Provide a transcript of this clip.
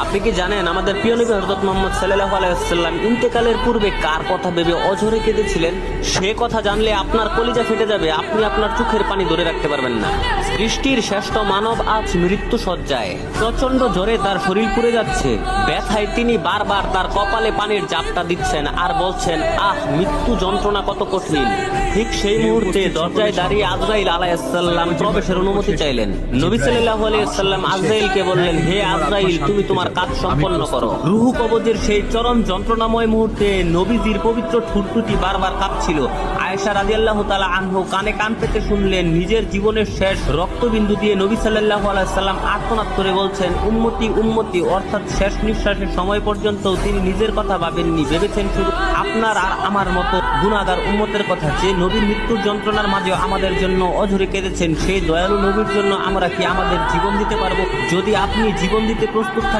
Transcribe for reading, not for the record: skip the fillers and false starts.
আপনি কি জানেন আমাদের প্রিয় নবী হযরত মুহাম্মদ সাল্লাল্লাহু আলাইহি ওয়াসাল্লাম ইন্তেকালের পূর্বে কার কথা ভেবে অঝরে কেঁদেছিলেন? সে কথা জানলে আপনার কলিজা ফেটে যাবে, আপনি আপনার চোখের পানি ধরে রাখতে পারবেন না। সৃষ্টির শ্রেষ্ঠ মানব আজ মৃত্যু সজ্জায়, প্রচন্ড জ্বরে তার শরীর পুড়ে যাচ্ছে, ব্যথায় তিনি বারবার তার কপালে পানির জাপটা দিচ্ছেন আর বলছেন, আহ, মৃত্যু যন্ত্রণা কত কঠিন। ঠিক সেই মুহূর্তে দরজায় দাঁড়িয়ে আজরাইল আলাইহিস সালাম প্রবেশের অনুমতি চাইলেন। নবী সাল্লাল্লাহু আলাইহি ওয়াসাল্লাম আজরাইলকে বললেন, হে আজরাইল, তুমি তোমার কাজ সম্পন্ন করো। রূহ কবজের সেই চরম যন্ত্রণাময় মুহূর্তে নবীজির পবিত্র ঠুটটুটি বারবার কাঁপছিল। আয়েশা রাদিয়াল্লাহু তাআলা আনহু কানে কান পেতে শুনলেন, নিজের জীবনের শেষ রক্তবিন্দু দিয়ে নবী সাল্লাল্লাহু আলাইহি সাল্লাম আর্তনাদ করে বলছেন, উম্মতি উম্মতি, অর্থাৎ শেষ নিঃশ্বাসের সময় পর্যন্ত তিনি নিজের কথা ভাবেননি, ভেবেছেন শুধু আপনার আর আমার মতো গুনাহগার উম্মতের কথা। যে নবীর মৃত্যুর যন্ত্রণার মাঝে আমাদের জন্য অঝরে কেঁদেছেন, সেই দয়ালু নবীর জন্য আমরা কি আমাদের জীবন দিতে পারবো? যদি আপনি জীবন দিতে প্রস্তুত থাকেন